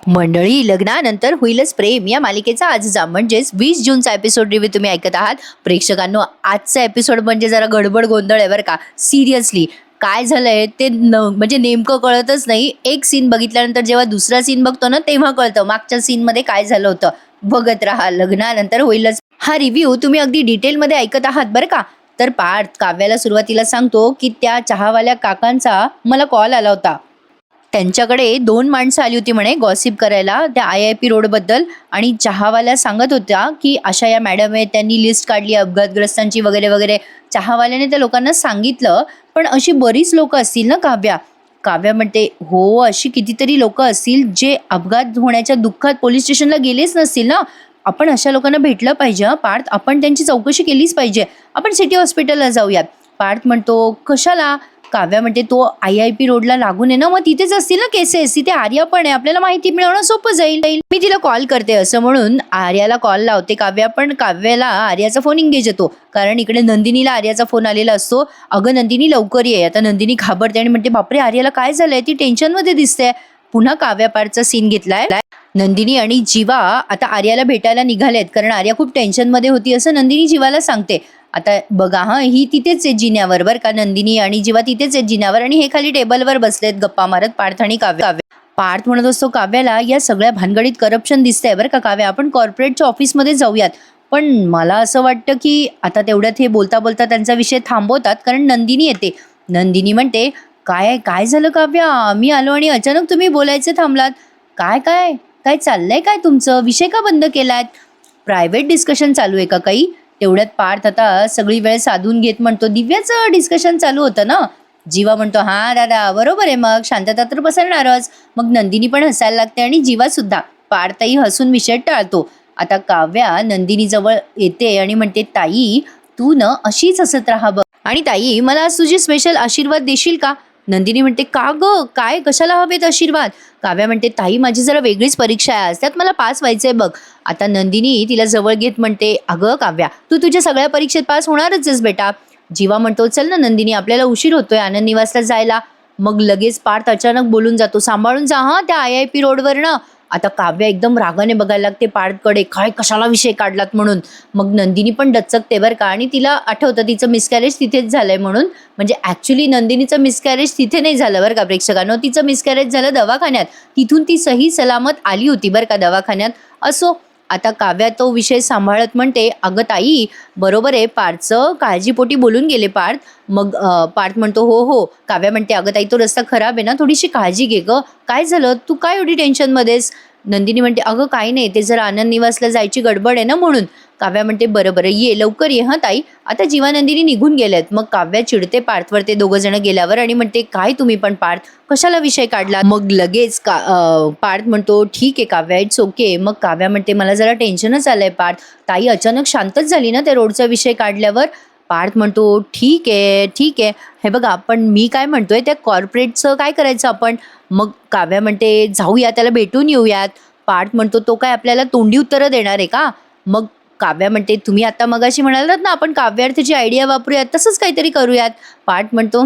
मंडळी, लग्नानंतर होईलच प्रेम या मालिकेचा आजचा म्हणजेच 20 जूनचा एपिसोड रिव्ह्यू तुम्ही ऐकत आहात. प्रेक्षकांनो, आजचा एपिसोड म्हणजे जरा गडबड गोंधळ आहे बरं का. सिरियसली काय झालंय ते म्हणजे नेमकं कळतच नाही. एक सीन बघितल्यानंतर जेव्हा दुसरा सीन बघतो ना, तेव्हा कळतं मागच्या सीन मध्ये काय झालं होतं. बघत राहा लग्नानंतर होईलच हा रिव्ह्यू. तुम्ही अगदी डिटेलमध्ये ऐकत आहात बरं का. तर पार्थ काव्याला सुरुवातीला सांगतो की त्या चहावाल्या काकांचा मला कॉल आला होता. त्यांच्याकडे 2 माणसं आली होती म्हणे गॉसिप करायला त्या IIP रोडबद्दल, आणि चहावाल्या सांगत होत्या की अशा या मॅडम आहेत, त्यांनी लिस्ट काढली अपघातग्रस्तांची वगैरे वगैरे. चहावाल्याने त्या लोकांना सांगितलं, पण अशी बरीच लोक असतील ना काव्या. काव्या म्हणते हो, अशी कितीतरी लोक असतील जे अपघात होण्याच्या दुःखात पोलीस स्टेशनला गेलेच नसतील ना. आपण अशा लोकांना भेटलं पाहिजे पार्थ. आपण त्यांची चौकशी केलीच पाहिजे. आपण सिटी हॉस्पिटलला जाऊयात. पार्थ म्हणतो कशाला. काव्या म्हणते तो IIP रोडला लागून आहे ना, मग तिथेच असतील ना केसेस. तिथे आर्या पण आहे, आपल्याला माहिती मिळवणं सोपं जाईल. मी तिला कॉल करते असं म्हणून आर्याला कॉल लावते काव्या. पण काव्याला आर्याचा फोन इंगेज येतो, कारण इकडे नंदिनीला आर्याचा फोन आलेला असतो. अगं नंदिनी लवकर ये. आता नंदिनी घाबरते आणि म्हणते बापरे आर्याला काय झालंय, ती टेन्शन मध्ये दिसते. पुन्हा काव्या पारचा सीन घेतलाय. नंदिनी आणि जीवा आता आर्याला भेटायला निघालेत, कारण आर्या खूप टेन्शन मध्ये होती असं नंदिनी जीवाला सांगते. आता बघा ही तिथेच आहे जिन्यावर बरं का. नंदिनी आणि जीवा तिथेच आहेत जिन्यावर, आणि हे खाली टेबलवर बसलेत गप्पा मारत पार्थ आणि काव्या. पार्थ म्हणत असतो काव्याला या सगळ्या भानगडीत करप्शन दिसतंय बरं का काव्या, आपण कॉर्पोरेटच्या ऑफिसमध्ये जाऊयात. पण मला असं वाटतं की आता तेवढ्यात हे बोलता बोलता त्यांचा विषय थांबवतात, कारण नंदिनी येते. नंदिनी म्हणते काय काय झालं काव्या, मी आलो आणि अचानक तुम्ही बोलायचे थांबलात. काय काय काय चाललंय, काय तुमचं विषय का बंद केलात. प्रायव्हेट डिस्कशन चालू आहे का काही. तेवढ्यात पार्थ आता सगळी वेळ साधून घेत म्हणतो दिव्याचं डिस्कशन चालू होतं ना. जीवा म्हणतो हा दादा बरोबर आहे, मग शांतता तर पसरणारच. मग नंदिनी पण हसायला लागते आणि जीवा सुद्धा. पार्थही हसून विषय टाळतो. आता काव्या नंदिनी जवळ येते आणि म्हणते ताई तू न अशीच हसत राहा बघ, आणि ताई मला आज तुझी स्पेशल आशीर्वाद देशील का. नंदिनी म्हणते का ग, काय कशाला हवेत आशीर्वाद. काव्या म्हणते ताई माझी जरा वेगळीच परीक्षा आहे आज, त्यात मला पास व्हायचंय बघ. आता नंदिनी तिला जवळ घेत म्हणते अगं काव्या तू तुझ्या सगळ्या परीक्षेत पास होणारच आहेस बेटा. जीवा म्हणतो चल ना नंदिनी, आपल्याला उशीर होतोय आनंद निवासला जायला. मग लगेच पार्थ अचानक बोलून जातो सांभाळून जा हा त्या IIP रोडवर ना. आता काव्या एकदम रागाने बघायला लागते पार्थकडे, काय कशाला विषय काढलात म्हणून. मग नंदिनी पण डचकते बरं का, आणि तिला आठवतं तिचं मिसकॅरेज तिथेच झालंय म्हणून. म्हणजे ऍक्च्युली नंदिनीचं मिसकॅरेज तिथे नाही झालं बरं का प्रेक्षकांनो, तिचं मिसकॅरेज झालं दवाखान्यात. तिथून ती सही सलामत आली होती बरं का दवाखान्यात. असो, आता काव्या तो विषय सांभाळत म्हणते अगं ताई बरोबर आहे, पार्थचं काळजीपोटी बोलून गेले पार्थ. मग पार्थ म्हणतो हो हो. काव्या म्हणते अगं ताई तो रस्ता खराब आहे ना, थोडीशी काळजी घे ग. काय झालं, तू काय एवढी टेन्शन मध्येस. नंदिनी म्हणते अगं काही नाही, ते जरा आनंद निवासला जायची गडबड आहे ना म्हणून. काव्या म्हणते बरं बरं ये लवकर ये हा ताई. आता जीवानंदिनी निघून गेल्यात. मग काव्या चिडते पार्थवर ते दोघं जण गेल्यावर आणि म्हणते काय तुम्ही पण पार्थ कशाला विषय काढला. मग लगेच पार्थ म्हणतो ठीक आहे काव्या इट्स ओके. मग काव्या म्हणते मला जरा टेन्शनच आलंय पार्थ. ताई अचानक शांतच झाली ना त्या रोडचा विषय काढल्यावर. पार्थ म्हणतो ठीक आहे ठीक आहे. हे बघा पण मी काय म्हणतोय त्या कॉर्पोरेटचं काय करायचं आपण. मग काव्या म्हणते जाऊया त्याला भेटून येऊयात. पार्थ म्हणतो तो काय आपल्याला तोंडी उत्तरं देणार आहे का. मग काव्या म्हणते तुम्ही आता मगाशी म्हणालात ना आपण काव्यार्थाची आयडिया वापरूयात, तसंच काहीतरी करूयात. पार्थ म्हणतो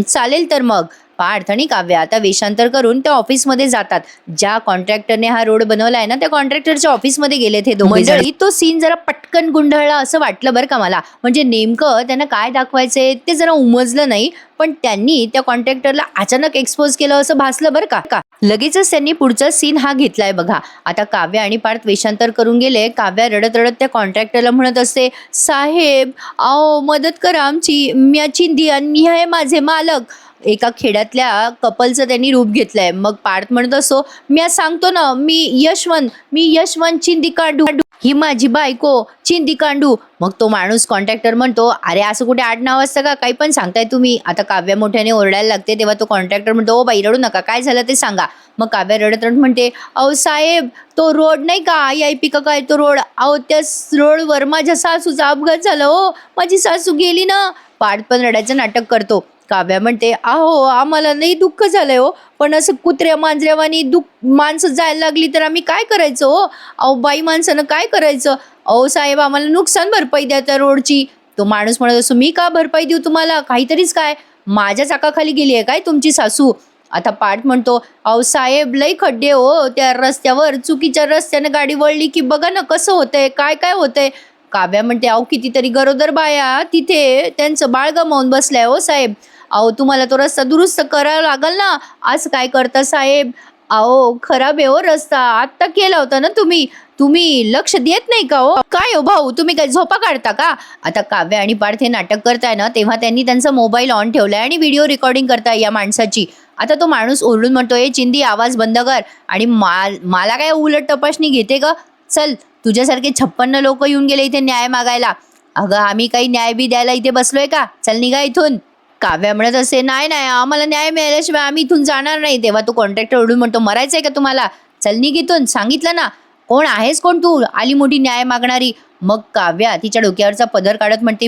चालेल तर मग. पार्थ आणि काव्या आता वेषांतर करून त्या ऑफिसमध्ये जातात. ज्या कॉन्ट्रॅक्टरने हा रोड बनवलाय ना त्या कॉन्ट्रॅक्टरच्या ऑफिसमध्ये गेलेत हे दोघे. तो सीन जरा पटकन गुंढळला असं वाटलं बरं का मला. म्हणजे नेमकं त्यांना काय दाखवायचंय ते जरा उमजलं नाही, पण त्यांनी त्या कॉन्ट्रॅक्टरला अचानक एक्सपोज केलं असं भासलं बरं का. लगेचच त्यांनी पुढचा सीन हा घेतलाय बघा. आता काव्या आणि पार्थ वेषांतर करून गेले. काव्या रडत रडत त्या कॉन्ट्रॅक्टरला म्हणत असते साहेब आओ मदत करा आमची, मी चिंदी आणि मी आहे माझे मालक. एका खेड्यातल्या कपलचं त्यांनी रूप घेतलंय. मग पार्थ म्हणत असो मी सांगतो ना मी यशवंत चिंदिकांडू, ही माझी बायको चिंदिकांडू. मग तो माणूस कॉन्ट्रॅक्टर म्हणतो अरे असं कुठे आडनाव असतं का, काही पण सांगताय तुम्ही. आता काव्या मोठ्याने ओरडायला लागते. तेव्हा तो कॉन्ट्रॅक्टर म्हणतो ओ बाई रडू नका, काय झालं ते सांगा. मग काव्या रडत रडत म्हणते अहो साहेब तो रोड नाही का IIP का काय तो रोड, अहो त्या रोडवर माझ्या सासूचा अपघात झाला हो, माझी सासू गेली ना. पार्थ पण रडायचं नाटक करतो. काव्या म्हणते अहो आम्हाला नाही दुःख झालंय हो, पण असं कुत्र्या मांजऱ्यावानी माणसं जायला लागली तर आम्ही काय करायचं हो. अहो बाई माणसानं काय करायचं. अहो साहेब आम्हाला नुकसान भरपाई द्या त्या रोडची. तो माणूस म्हणत असो मी का भरपाई देऊ तुम्हाला, काहीतरीच काय माझ्या चाकाखाली गेली आहे काय तुमची सासू. आता पार्थ म्हणतो, अहो साहेब लई खड्डे हो त्या रस्त्यावर, चुकीच्या रस्त्याने गाडी वळली की बघा ना कसं होतंय, काय काय होतंय. काव्या म्हणते, अहो कितीतरी गरोदर बाया तिथे त्यांचं बाळ गमावून बसलंय हो साहेब. अहो तुम्हाला तो रस्ता दुरुस्त करावा लागल ना, असं काय करता साहेब. अहो खराब आहे हो रस्ता, आत्ता केला होता ना तुम्ही, तुम्ही लक्ष देत नाही का हो. काय हो भाऊ, तुम्ही काय झोपा काढता का. आता काव्या आणि पार्थ हे नाटक करताय ना, तेव्हा त्यांनी त्यांचा मोबाईल ऑन ठेवलाय आणि व्हिडिओ रेकॉर्डिंग करताय या माणसाची. आता तो माणूस ओरडून म्हणतो, ए चिंदी आवाज बंद कर. आणि मला काय उलट तपासणी घेते ग. चल, तुझ्यासारखे 56 लोक येऊन गेले इथे न्याय मागायला. अगं आम्ही काही न्याय बी द्यायला इथे बसलोय का, चल निघा इथून. काव्या म्हणत असे, नाही नाही आम्हाला न्याय मिळाल्याशिवाय आम्ही इथून जाणार नाही. तेव्हा तो कॉन्ट्रॅक्टर ओढून म्हणतो, मरायचंय का तुम्हाला, चल निघ इथून, सांगितलं ना. कोण आहेस कोण तू, आली मोठी न्याय मागणारी. मग काव्या तिच्या डोक्यावरचा पदर काढत म्हणते,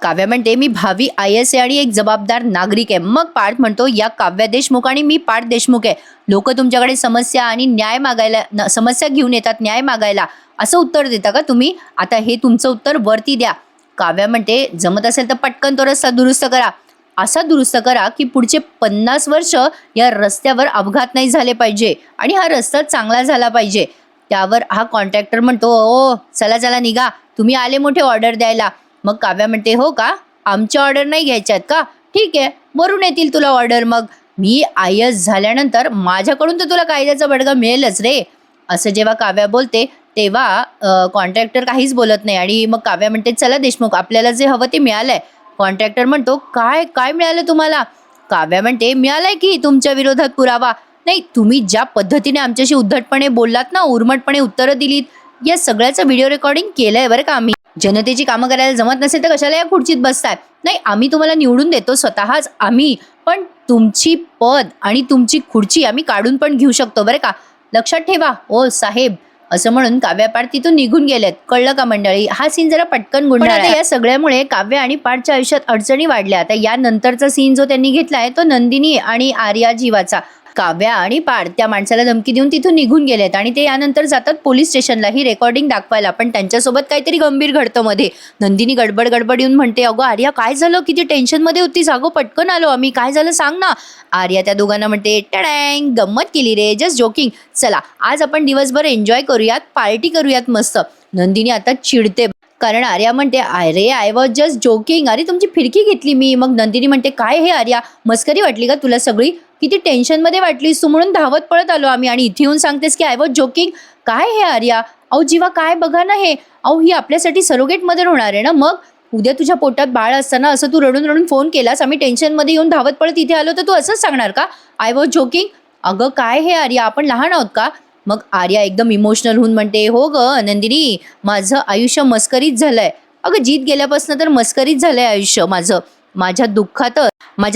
काव्या म्हणते मी भावी IAS आहे आणि एक जबाबदार नागरिक आहे. मग पार्थ म्हणतो, या काव्या देशमुख आणि मी पार्थ देशमुख आहे. लोक तुमच्याकडे समस्या आणि न्याय मागायला, समस्या घेऊन येतात न्याय मागायला, असं उत्तर देता का तुम्ही. आता हे तुमचं उत्तर वरती द्या. काव्या म्हणते, जमत असेल तर पटकन तो रस्ता दुरुस्त करा. असा दुरुस्त करा की पुढचे 50 वर्ष या रस्त्यावर अपघात नाही झाले पाहिजे आणि हा रस्ता चांगला झाला पाहिजे. त्यावर हा कॉन्ट्रॅक्टर म्हणतो, ओ चला चला निघा, तुम्ही आले मोठे ऑर्डर द्यायला. मग काव्या म्हणते, हो का, आमच्या ऑर्डर नाही घ्यायच्यात का, ठीक आहे वरून येतील तुला ऑर्डर. मग मी IAS झाल्यानंतर माझ्याकडून तर तुला कायद्याचा बडगा मिळेलच रे. असं जेव्हा काव्या बोलते तेव्हा कॉन्ट्रॅक्टर काहीच बोलत नाही. आणि मग काव्या म्हणते, चला देशमुख आपल्याला जे हवं ते मिळालंय. कॉन्ट्रॅक्टर म्हणतो, काय काय मिळालं तुम्हाला. काव्या म्हणते, मिळालंय की तुमच्या विरोधात पुरावा. नाही, तुम्ही ज्या पद्धतीने आमच्याशी उद्धटपणे बोललात ना, उर्मटपणे उत्तरं दिलीत, या सगळ्याचं व्हिडिओ रेकॉर्डिंग केलंय बरं का आम्ही. जनतेची कामं करायला जमत नसेल तर कशाला या खुर्चीत बसताय. नाही, आम्ही तुम्हाला निवडून देतो स्वतःच आम्ही, पण तुमची पद आणि तुमची खुर्ची आम्ही काढून पण घेऊ शकतो बरं का, लक्षात ठेवा ओ साहेब. असं म्हणून काव्या पार्थ तिथून निघून गेलेत. कळलं का मंडळी, हा सीन जरा पटकन गुंडाळला. या सगळ्यामुळे काव्या आणि पार्थच्या आयुष्यात अडचणी वाढल्या. आता या नंतरचा सीन जो त्यांनी घेतलाय तो नंदिनी आणि आर्या जीवाचा. काव्या आणि पार्थ त्या माणसाला धमकी देऊन तिथून निघून गेलेत आणि ते यानंतर जातात पोलीस स्टेशनला ही रेकॉर्डिंग दाखवायला. पण त्यांच्यासोबत काहीतरी गंभीर घडतं मध्ये. नंदिनी गडबड येऊन म्हणते, अगो आर्या काय झालं, किती टेन्शनमध्ये होतीस, अगो पटकन आलो आम्ही, काय झालं सांग ना. आर्या त्या दोघांना म्हणते, टडँग गंमत केली रे, जस्ट जोकिंग, चला आज आपण दिवसभर एन्जॉय करूयात, पार्टी करूयात मस्त. नंदिनी आता चिडते कारण आर्या म्हणते, अरे आय वॉज जस्ट जोकिंग, अरे तुमची फिरकी घेतली मी. मग नंदिनी म्हणते, काय हे आर्या, मस्करी वाटली का तुला सगळी, किती टेन्शनमध्ये वाटलीस तू, म्हणून धावत पळत आलो आम्ही आणि इथे येऊन सांगतेस की आय वॉज जोकिंग. काय हे आर्या, अहो जीवा काय बघा ना हे, अहो ही आपल्यासाठी सरोगेट मदर होणार आहे ना. मग उद्या तुझ्या पोटात बाळ असताना असं तू रडून रडून फोन केलास, आम्ही टेन्शनमध्ये येऊन धावत पळत इथे आलो, तर तू असंच सांगणार का आय वॉज जोकिंग. अगं काय हे आर्या, आपण लहान आहोत का. मग आर्या एकदम इमोशनल होऊन म्हणते, हो ग नंदिनी, माझं आयुष्य मस्करीच झालंय. अगं जीत गेल्यापासून तर मस्करीच झालंय आयुष्य माझं. माझ्या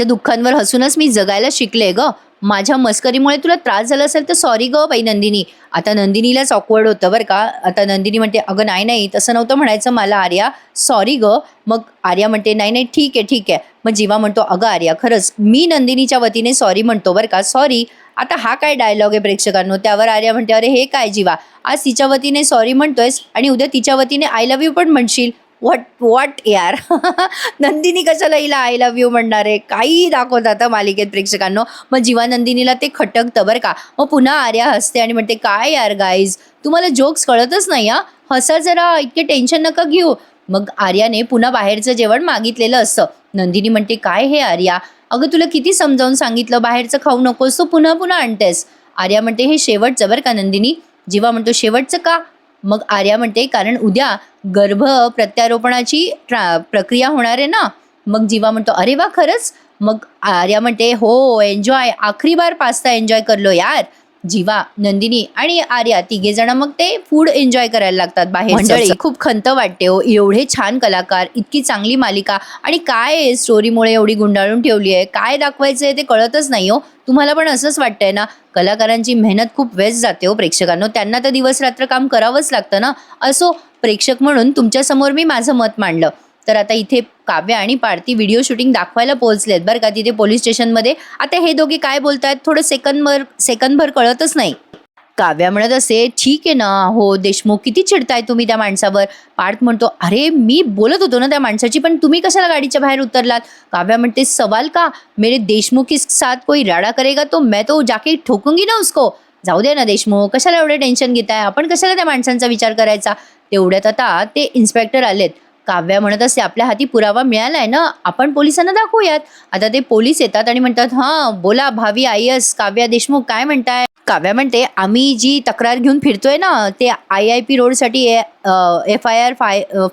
दुःखांवर हसूनच मी जगायला शिकले ग. माझ्या मस्करीमुळे तुला त्रास झाला असेल तर सॉरी ग बाई नंदिनी. आता नंदिनीलाच ऑकवर्ड होतं बरं का. आता नंदिनी म्हणते, अगं नाही तसं नव्हतं म्हणायचं मला आर्या, सॉरी ग. मग आर्या म्हणते, नाही ठीक आहे. मग जीवा म्हणतो, अगं आर्या खरंच मी नंदिनीच्या वतीने सॉरी म्हणतो बरं का, सॉरी. आता हा काय डायलॉग आहे प्रेक्षकांनो. त्यावर आर्या म्हणते, अरे हे काय जीवा, आज तिच्या वतीने सॉरी म्हणतोयस आणि उद्या तिच्या वतीने आय लव्ह यू पण म्हणशील. व्हॉट यार. नंदिनी कशाला हिला आय लव्ह यू म्हणणार आहे, काही दाखवतात मालिकेत प्रेक्षकांनो. मग जीवा नंदिनीला ते खटकतं बरं का. मग पुन्हा आर्या हसते आणि म्हणते, काय यार गाईज, तुम्हाला जोक्स कळतच नाही हा, हसा जरा, इतके टेन्शन नका घेऊ. मग आर्याने पुन्हा बाहेरचं जेवण मागितलेलं असतं. नंदिनी म्हणते, काय हे आर्या, अगं तुला किती समजावून सांगितलं बाहेरचं खाऊ नकोस, तू पुन्हा आणतेस. आर्या म्हणते, हे शेवटचं बरं का नंदिनी. जीवा म्हणतो, शेवटचं का. मग आर्या म्हणते, कारण उद्या गर्भ प्रत्यारोपणाची प्रक्रिया होणार आहे ना. मग जीवा म्हणतो, अरे वा खरंच. मग आर्या म्हणते, हो एन्जॉय, आखरी बार पास्ता एन्जॉय करलो यार. जीवा, नंदिनी आणि आर्या तिघे जण मग ते फूड एन्जॉय करायला लागतात बाहेर. मंडळी खूप खंत वाटते हो, एवढे छान कलाकार, इतकी चांगली मालिका आणि काय स्टोरीमुळे एवढी गुंडाळून ठेवली आहे, काय दाखवायचंय ते कळतच नाही हो. तुम्हाला पण असंच वाटतंय ना. कलाकारांची मेहनत खूप वेस्ट जाते हो प्रेक्षकांनो, त्यांना तर दिवस रात्र काम करावंच लागतं ना. असो, प्रेक्षक म्हणून तुमच्यासमोर मी माझं मत मांडलं. तर आता इथे काव्या आणि पार्थी व्हिडिओ शूटिंग दाखवायला पोहोचलेत बरं का, तिथे पोलीस स्टेशनमध्ये. आता हे दोघे काय बोलतायत थोडं सेकंदभर कळतच नाही. काव्या म्हणत असते, ठीक आहे ना हो देशमुख, किती चिडताय तुम्ही त्या माणसावर. पार्थ म्हणतो, अरे मी बोलत होतो ना त्या माणसाची, पण तुम्ही कशाला गाडीच्या बाहेर उतरलात. काव्या म्हणते, सवाल का, मेरे देशमुख के साथ कोई राडा करेगा तो मैं तो जाके ठोकूंगी ना उसको. जाऊ दे ना देशमुख, कशाला एवढे टेन्शन घेताय, आपण कशाला त्या माणसांचा विचार करायचा. तेवढ्यात आता ते इन्स्पेक्टर आलेत. काव्या म्हणत असते, आपल्या हाती पुरावा मिळालाय ना, आपण पोलिसांना दाखवूयात. आता ते पोलीस येतात आणि म्हणतात, हा बोला भावी IAS काव्या देशमुख, काय म्हणताय. काव्या म्हणते, आम्ही जी तक्रार घेऊन फिरतोय ना, ते IIP रोडसाठी FIR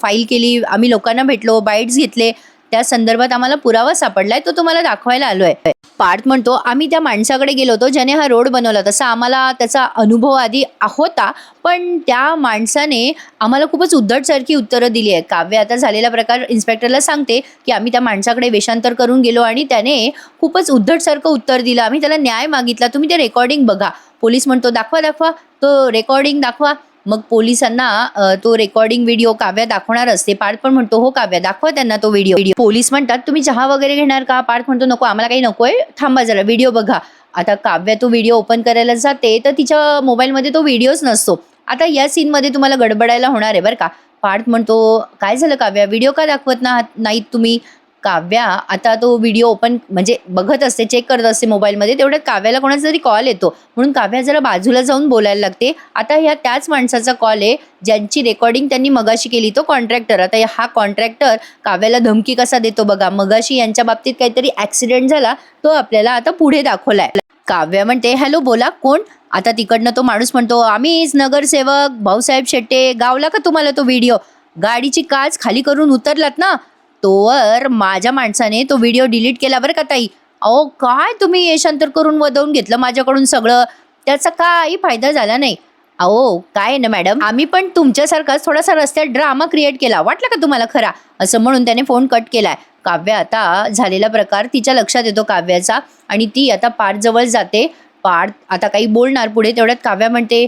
फाईल केली, आम्ही लोकांना भेटलो, बाईट्स घेतले, त्या संदर्भात आम्हाला पुरावा सापडलाय, तो तुम्हाला दाखवायला आलोय. पार्थ म्हणतो, आम्ही त्या माणसाकडे गेलो होतो ज्याने हा रोड बनवला, तसा आम्हाला त्याचा अनुभव आधी होता, पण त्या माणसाने आम्हाला खूपच उद्धटसारखी उत्तरं दिली आहे. काव्य आता झालेला प्रकार इन्स्पेक्टरला सांगते की आम्ही त्या माणसाकडे वेषांतर करून गेलो आणि त्याने खूपच उद्धटसारखं उत्तर दिलं, आम्ही त्याला न्याय मागितला, तुम्ही ते रेकॉर्डिंग बघा. पोलीस म्हणतो, दाखवा दाखवा तो रेकॉर्डिंग दाखवा. मग पोलिसांना तो रेकॉर्डिंग व्हिडिओ काव्या दाखवणार असते. पार्थ पण म्हणतो, हो काव्या दाखवा त्यांना तो व्हिडिओ. पोलीस म्हणतात, तुम्ही चहा वगैरे घेणार का. पार्थ म्हणतो, नको आम्हाला काही नकोय, थांबा जरा व्हिडिओ बघा. आता काव्या तो व्हिडिओ ओपन करायला जाते तर तिच्या मोबाईलमध्ये तो व्हिडिओच नसतो. आता या सीनमध्ये तुम्हाला गडबडायला होणार आहे बरं का. पार्थ म्हणतो, काय झालं काव्या, व्हिडिओ का दाखवत नाहीत तुम्ही. काव्या आता तो व्हिडिओ ओपन म्हणजे बघत असते, चेक करत असते मोबाईलमध्ये. तेवढ्यात काव्याला कोणाचा तरी कॉल येतो, म्हणून काव्या जरा बाजूला जाऊन बोलायला लागते. आता ह्या त्याच माणसाचा कॉल आहे ज्यांची रेकॉर्डिंग त्यांनी मगाशी केली, तो कॉन्ट्रॅक्टर. आता हा कॉन्ट्रॅक्टर काव्याला धमकी कसा देतो बघा. मगाशी यांच्या बाबतीत काहीतरी ऍक्सिडेंट झाला, तो आपल्याला आता पुढे दाखवलाय. काव्या म्हणते, हॅलो बोला कोण. आता तिकडनं तो माणूस म्हणतो, आम्हीच नगरसेवक भाऊसाहेब शेट्टे, गावला का तुम्हाला तो व्हिडिओ. गाडीची काच खाली करून उतरलात ना, तोवर माझ्या माणसाने तो व्हिडिओ डिलीट केला बरं का ताई. अहो काय तुम्ही यशांतर करून वदवून घेतलं माझ्याकडून सगळं, त्याचा काही फायदा झाला नाही. अहो काय ना मॅडम, आम्ही पण तुमच्यासारखाच थोडासा रस्त्यात ड्रामा क्रिएट केला, वाटलं का तुम्हाला खरा, असं म्हणून त्याने फोन कट केलाय. काव्या आता झालेला प्रकार तिच्या लक्षात येतो काव्याचा, आणि ती आता पार्थ जवळ जाते. पार्थ आता काही बोलणार पुढे, तेवढ्यात काव्या म्हणते,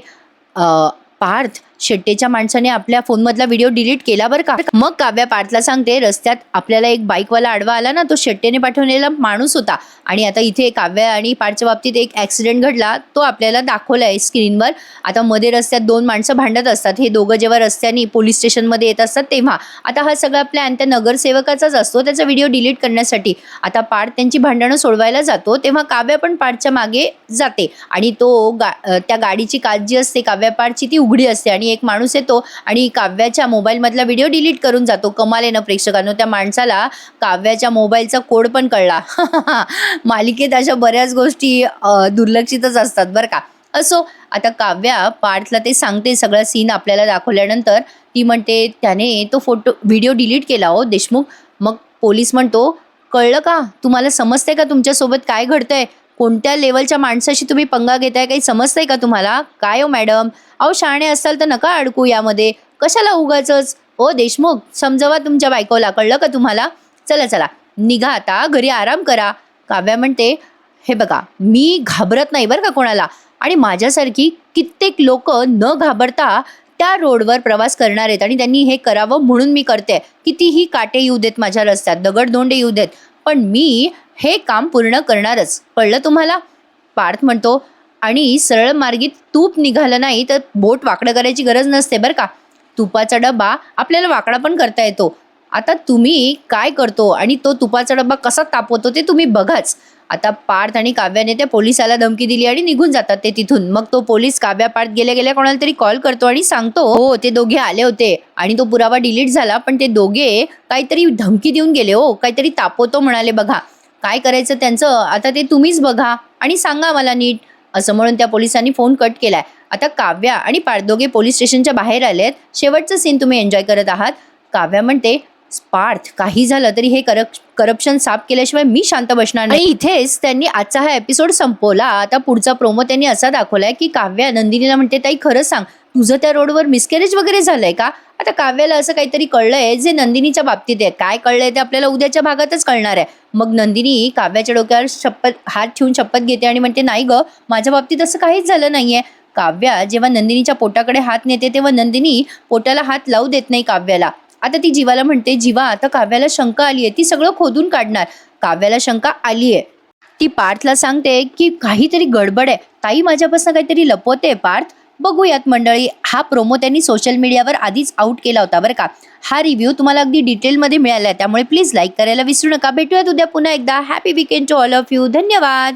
पार्थ शेट्टेच्या माणसाने आपल्या फोनमधला व्हिडिओ डिलीट केला बरं का. मग काव्या पार्थला सांगते, रस्त्यात आपल्याला एक बाईकवाला आडवा आला ना, तो शेट्टेने पाठवलेला माणूस होता, आणि आता इथे काव्या आणि पार्थच्या बाबतीत एक ऍक्सिडेंट घडला, तो आपल्याला दाखवलाय स्क्रीनवर. आता मध्ये रस्त्यात दोन माणसं भांडत असतात, हे दोघं जेव्हा रस्त्याने पोलीस स्टेशनमध्ये येत असतात तेव्हा. आता हा सगळा प्लॅन त्या नगरसेवकाचाच असतो, त्याचा व्हिडिओ डिलीट करण्यासाठी. आता पार्थ त्यांची भांडणं सोडवायला जातो, तेव्हा काव्या पण पार्थच्या मागे जाते, आणि तो त्या गाडीची काच जी असते काव्या पार्थची ती उघडी असते, आणि एक माणूस येतो आणि काव्याच्या मोबाईल मधला व्हिडिओ डिलीट करून जातो. कमाल आहे ना प्रेक्षकांनो, त्या माणसाला काव्याच्या मोबाईलचा कोड पण कळला. मालिकेत अशा बऱ्याच गोष्टी दुर्लक्षितच असतात बरं का. असो, आता काव्या पार्थला ते सांगते सगळं सीन आपल्याला दाखवल्यानंतर. ती म्हणते, त्याने तो व्हिडिओ डिलीट केला हो देशमुख. मग पोलीस म्हणतो, कळलं का तुम्हाला, समजतंय का तुमच्यासोबत काय घडतंय, कोणत्या लेवलच्या माणसाशी तुम्ही पंगा घेताय, काही समजतंय का तुम्हाला. काय हो मॅडम, अहो शहाणे असाल तर नका अडकू यामध्ये, कशाला उगाचच. ओ देशमुख, समजवा तुमच्या बायकोला, कळलं का तुम्हाला. चला चला निघा आता घरी, आराम करा. काव्या म्हणते, हे बघा मी घाबरत नाही बरं का कोणाला, आणि माझ्यासारखी कित्येक लोक न घाबरता त्या रोडवर प्रवास करणार आहेत, आणि त्यांनी हे करावं म्हणून मी करते. कितीही काटे येऊ देत माझ्या रस्त्यात, दगडधोंडे येऊ देत, पण मी हे काम पूर्ण करणारच, कळलं तुम्हाला. पार्थ म्हणतो, आणि सरळ मार्गी तूप निघालं नाही तर बोट वाकडं करायची गरज नसते बरं का. तुपाचा डबा आपल्याला वाकडा पण करता येतो. आता तुम्ही काय करतो आणि तो तुपाचा डबा कसा तापवतो ते तुम्ही बघाच. आता पार्थ आणि काव्याने त्या पोलिसाला धमकी दिली आणि निघून जातात ते तिथून. मग तो पोलीस काव्या पार्थ गेल्या गेल्या कोणाला तरी कॉल करतो आणि सांगतो, हो ते दोघे आले होते आणि तो पुरावा डिलीट झाला, पण ते दोघे काहीतरी धमकी देऊन गेले हो, काहीतरी तापवतो म्हणाले, बघा काय करायचं त्यांचं आता ते तुम्हीच बघा आणि सांगा मला नीट, असं म्हणून त्या पोलिसांनी फोन कट केलाय. आता काव्या आणि पार्थ दोघे पोलीस स्टेशनच्या बाहेर आलेत. शेवटचं सीन तुम्ही एन्जॉय करत आहात. काव्या म्हणते, पार्थ काही झालं तरी हे करप्शन साफ केल्याशिवाय मी शांत बसणार नाही. इथेच त्यांनी आजचा हा एपिसोड संपवला. आता पुढचा प्रोमो त्यांनी असा दाखवलाय की काव्या नंदिनीला म्हणते, ताई खरंच सांग, तुझं त्या रोडवर मिसकॅरेज वगैरे झालंय का. आता काव्याला असं काहीतरी कळलंय जे नंदिनीच्या बाबतीत आहे. काय कळलंय ते आपल्याला उद्याच्या भागातच कळणार आहे. मग नंदिनी काव्याच्या डोक्यावर हात ठेवून शपथ घेते आणि म्हणते, नाही ग माझ्या बाबतीत असं काहीच झालं नाहीये. काव्या जेव्हा नंदिनीच्या पोटाकडे हात नेते तेव्हा नंदिनी पोटाला हात लावू देत नाही काव्याला. आता ती जीवाला म्हणते, जीवा आता काव्याला शंका आलीये, ती सगळं खोदून काढणार. काव्याला शंका आलीये, ती पार्थला सांगते की काहीतरी गडबड आहे, ताई माझ्यापासून काहीतरी लपवते पार्थ. बघूयात मंडळी, हा प्रोमो त्यांनी सोशल मीडियावर आधीच आउट केला होता बरं का. हा रिव्ह्यू तुम्हाला अगदी डिटेलमध्ये मिळाला आहे, त्यामुळे प्लीज लाईक करायला विसरू नका. भेटूयात उद्या पुन्हा एकदा. Happy weekend to all of you. धन्यवाद.